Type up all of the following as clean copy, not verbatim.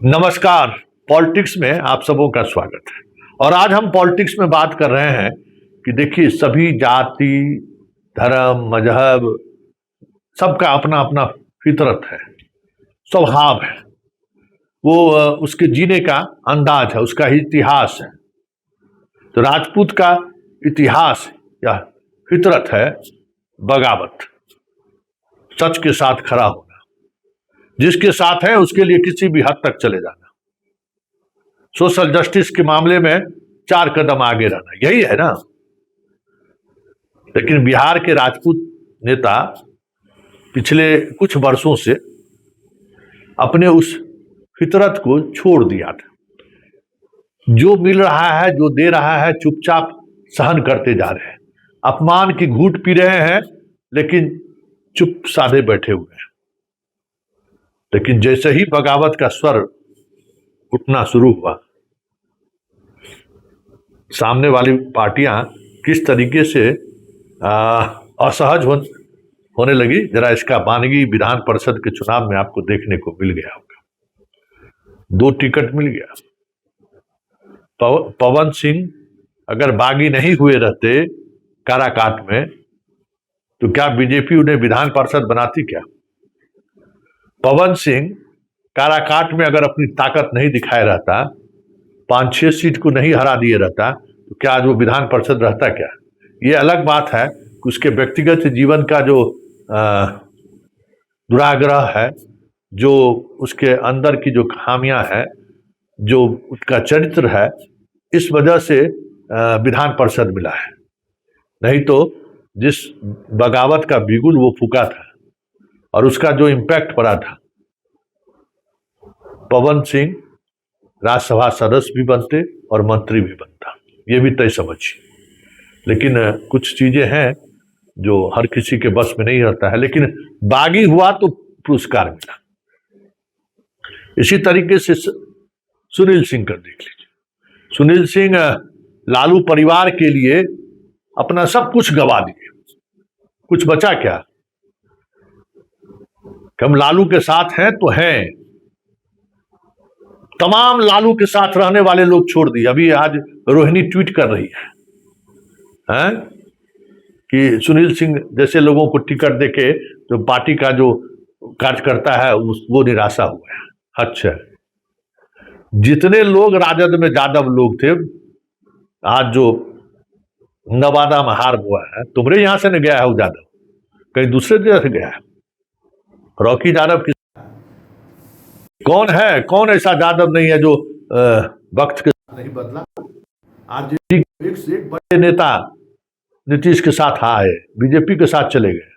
नमस्कार। पॉलिटिक्स में आप सबों का स्वागत है। और आज हम पॉलिटिक्स में बात कर रहे हैं कि देखिए, सभी जाति, धर्म, मजहब, सबका अपना अपना फितरत है, स्वभाव है, वो उसके जीने का अंदाज है, उसका इतिहास है। तो राजपूत का इतिहास या फितरत है बगावत, सच के साथ खड़ा होना, जिसके साथ है उसके लिए किसी भी हद तक चले जाना, सोशल जस्टिस के मामले में 4 कदम आगे रहना, यही है ना। लेकिन बिहार के राजपूत नेता पिछले कुछ वर्षों से अपने उस फितरत को छोड़ दिया था। जो मिल रहा है, जो दे रहा है, चुपचाप सहन करते जा रहे हैं, अपमान की घूंट पी रहे हैं, लेकिन चुप साधे बैठे हुए हैं। लेकिन जैसे ही बगावत का स्वर उठना शुरू हुआ, सामने वाली पार्टियां किस तरीके से असहज होने लगी, जरा इसका वानगी विधान परिषद के चुनाव में आपको देखने को मिल गया होगा। 2 टिकट मिल गया। पवन सिंह अगर बागी नहीं हुए रहते काराकाट में, तो क्या बीजेपी उन्हें विधान पार्षद बनाती? क्या पवन सिंह काराकाट में अगर अपनी ताकत नहीं दिखाए रहता, 5-6 सीट को नहीं हरा दिए रहता, तो क्या आज वो विधान पार्षद रहता? क्या ये अलग बात है कि उसके व्यक्तिगत जीवन का जो दुराग्रह है, जो उसके अंदर की जो खामियां है, जो उसका चरित्र है, इस वजह से विधान पार्षद मिला है। नहीं तो जिस बगावत का बिगुल वो फूका था और उसका जो इम्पैक्ट पड़ा था, पवन सिंह राज्यसभा सदस्य भी बनते और मंत्री भी बनता, ये भी तय समझिए। लेकिन कुछ चीजें हैं जो हर किसी के बस में नहीं रहता है, लेकिन बागी हुआ तो पुरस्कार मिला। इसी तरीके से सुनील सिंह का देख लीजिए। सुनील सिंह लालू परिवार के लिए अपना सब कुछ गवा दिए, कुछ बचा क्या? हम लालू के साथ हैं तो हैं, तमाम लालू के साथ रहने वाले लोग छोड़ दिए। अभी आज रोहिणी ट्वीट कर रही है कि सुनील सिंह जैसे लोगों को टिकट देके जो पार्टी का जो कार्यकर्ता है वो निराशा हुआ है। अच्छा, जितने लोग राजद में यादव लोग थे, आज जो नवादा में हार हुआ है, तुम्हारे यहां से न गया है वो यादव, कहीं दूसरे जगह से गया है। रॉकी यादव की कौन है? कौन ऐसा यादव नहीं है जो वक्त के साथ नहीं बदला? आज एक से एक बड़े नेता नीतीश के साथ आए, बीजेपी के साथ चले गए।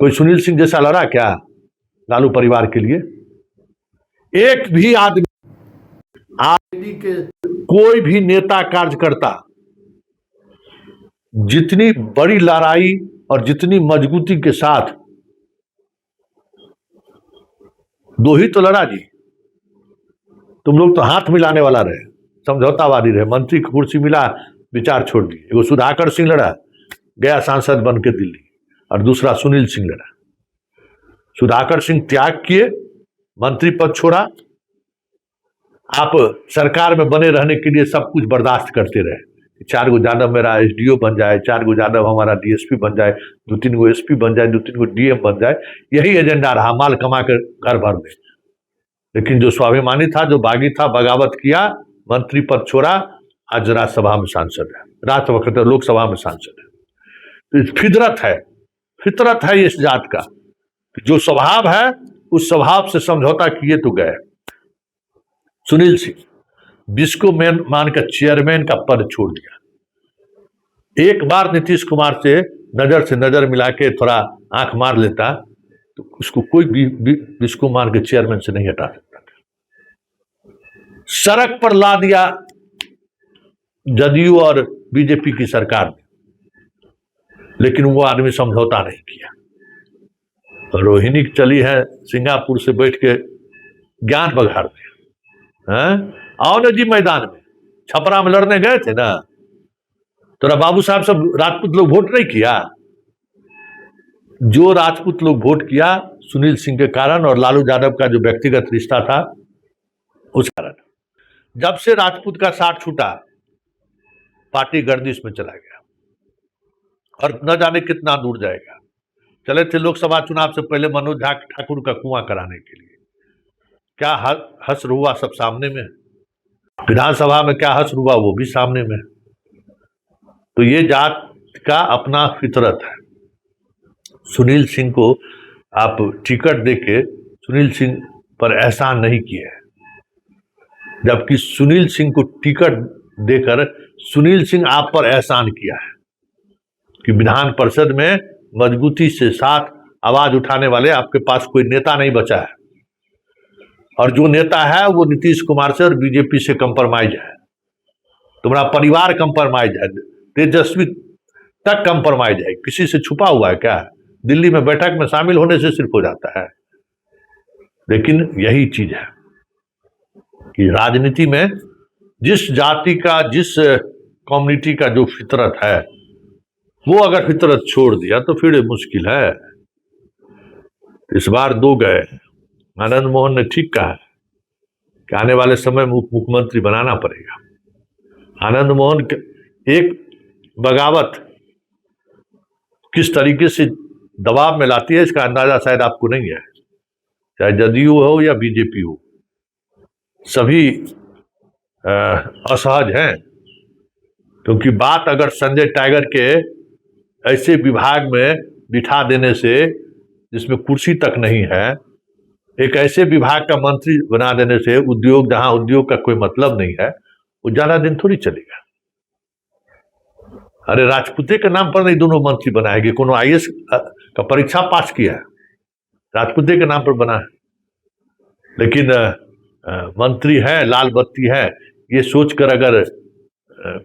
कोई सुनील सिंह जैसा लड़ा क्या लालू परिवार के लिए? एक भी आदमी, आरजेडी के कोई भी नेता कार्यकर्ता जितनी बड़ी लड़ाई और जितनी मजबूती के साथ, 2 ही तो लड़ा जी। तुम लोग तो हाथ मिलाने वाला रहे, समझौतावादी रहे, मंत्री की कुर्सी मिला, विचार छोड़ दिए। वो सुधाकर सिंह लड़ा, गया सांसद बन के दिल्ली, और दूसरा सुनील सिंह लड़ा। सुधाकर सिंह त्याग किए, मंत्री पद छोड़ा, आप सरकार में बने रहने के लिए सब कुछ बर्दाश्त करते रहे। 4 गो यादव मेरा एसडीओ बन जाए, 4 गो यादव हमारा डीएसपी बन जाए, 2-3 गो एसपी बन जाए, 2-3 गो डीएम बन जाए, यही एजेंडा रहा, माल कमा कर घर भर में। लेकिन जो स्वाभिमानी था, जो बागी था, बगावत किया, मंत्री पद छोड़ा, आज राज्यसभा में सांसद है, राज्यसभा लोकसभा में सांसद है। तो फितरत है इस जात का। जो स्वभाव है उस स्वभाव से समझौता किए तो गए। सुनील सिंह बिस्को मैन मानकर चेयरमैन का पद छोड़ दिया। एक बार नीतीश कुमार से नजर मिला के थोड़ा आंख मार लेता तो उसको कोई भी बिस्को मान के चेयरमैन से नहीं हटा सकता था। सड़क पर ला दिया जदयू और बीजेपी की सरकार ने, लेकिन वो आदमी समझौता नहीं किया। रोहिणी चली है सिंगापुर से बैठ के ज्ञान बघाड़ दिया। आओ ना जी मैदान में, छपरा में लड़ने गए थे ना, तोरा बाबू साहब सब राजपूत लोग वोट नहीं किया? जो राजपूत लोग वोट किया सुनील सिंह के कारण और लालू यादव का जो व्यक्तिगत रिश्ता था उस कारण। जब से राजपूत का साथ छूटा, पार्टी गर्दिश में चला गया और न जाने कितना दूर जाएगा। चले थे लोकसभा चुनाव से पहले मनोज झा ठाकुर का कुआं कराने के लिए, क्या हश्र हुआ सब सामने में। विधानसभा में क्या हश्र हुआ वो भी सामने में। तो ये जात का अपना फितरत है। सुनील सिंह को आप टिकट देके सुनील सिंह पर एहसान नहीं किए, जबकि सुनील सिंह को टिकट देकर सुनील सिंह आप पर एहसान किया है कि विधान परिषद में मजबूती से साथ आवाज उठाने वाले आपके पास कोई नेता नहीं बचा है, और जो नेता है वो नीतीश कुमार से और बीजेपी से कंप्रोमाइज है। तुम्हारा परिवार कंप्रोमाइज है, तेजस्वी तक कंप्रोमाइज है, किसी से छुपा हुआ है क्या? दिल्ली में बैठक में शामिल होने से सिर्फ हो जाता है। लेकिन यही चीज है कि राजनीति में जिस जाति का, जिस कम्युनिटी का जो फितरत है, वो अगर फितरत छोड़ दिया तो फिर मुश्किल है। इस बार 2 गए। आनंद मोहन ने ठीक कहा कि आने वाले समय में मुख्यमंत्री बनाना पड़ेगा। आनंद मोहन एक बगावत किस तरीके से दबाव में लाती है, इसका अंदाजा शायद आपको नहीं है। चाहे जदयू हो या बीजेपी हो, सभी असहज हैं, क्योंकि बात अगर संजय टाइगर के ऐसे विभाग में बिठा देने से जिसमें कुर्सी तक नहीं है, एक ऐसे विभाग का मंत्री बना देने से, उद्योग जहां उद्योग का कोई मतलब नहीं है, वो ज्यादा दिन थोड़ी चलेगा। अरे राजपूते के नाम पर नहीं दोनों मंत्री बनाएंगे। कोनो IAS का परीक्षा पास किया है, राजपूते के नाम पर बना है, लेकिन मंत्री है, लाल बत्ती है, ये सोचकर अगर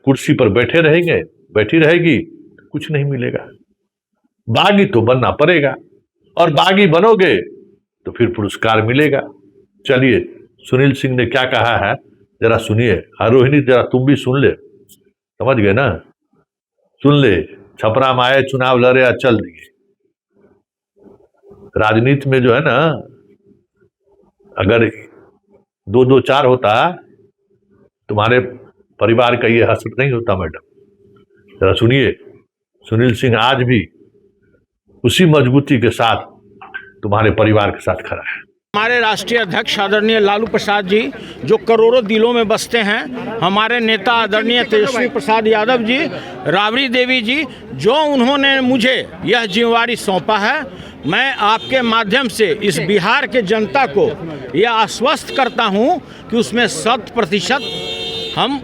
कुर्सी पर बैठे रहेंगे, बैठी रहेगी, कुछ नहीं मिलेगा। बागी तो बनना पड़ेगा, और बागी बनोगे तो फिर पुरस्कार मिलेगा। चलिए, सुनील सिंह ने क्या कहा है जरा सुनिए। रोहिणी जरा तुम भी सुन ले, समझ गए ना? सुन ले। छपरा में आए, चुनाव लड़े और चल दिए। राजनीति में जो है ना, अगर 2-2 4 होता, तुम्हारे परिवार का ये हसरत नहीं होता मैडम। जरा सुनिए, सुनील सिंह आज भी उसी मजबूती के साथ तुम्हारे परिवार के साथ खड़ा है। हमारे राष्ट्रीय अध्यक्ष आदरणीय लालू प्रसाद जी, जो करोड़ों दिलों में बसते हैं, हमारे नेता आदरणीय तेजस्वी प्रसाद यादव जी, राबड़ी देवी जी, जो उन्होंने मुझे यह जिम्मेवारी सौंपा है, मैं आपके माध्यम से इस बिहार के जनता को यह आश्वस्त करता हूं कि उसमें 100% हम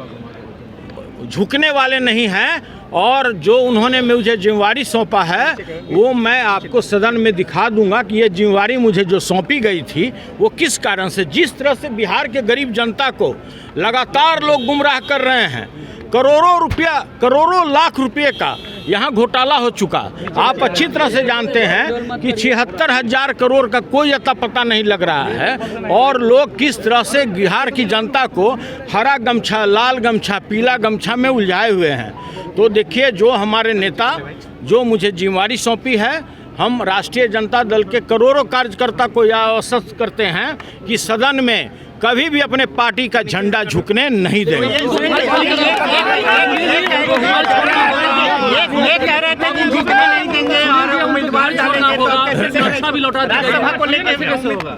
झुकने वाले नहीं हैं, और जो उन्होंने मुझे जिम्मेवारी सौंपा है वो मैं आपको सदन में दिखा दूंगा कि ये जिम्मेवारी मुझे जो सौंपी गई थी वो किस कारण से, जिस तरह से बिहार के गरीब जनता को लगातार लोग गुमराह कर रहे हैं। करोड़ों लाख रुपए का यहाँ घोटाला हो चुका। आप अच्छी तरह से जानते हैं कि 76,000 करोड़ का कोई अता पता नहीं लग रहा है, और लोग किस तरह से बिहार की जनता को हरा गमछा, लाल गमछा, पीला गमछा में उलझाए हुए हैं। तो देखिए, जो हमारे नेता जो मुझे जिम्मेवारी सौंपी है, हम राष्ट्रीय जनता दल के करोड़ों कार्यकर्ता को यह आश्वस्त करते हैं कि सदन में कभी भी अपने पार्टी का झंडा झुकने नहीं देंगे। ये कह रहे थे कि झुकने नहीं देंगे और उम्मीदवार भी लौटा देंगे।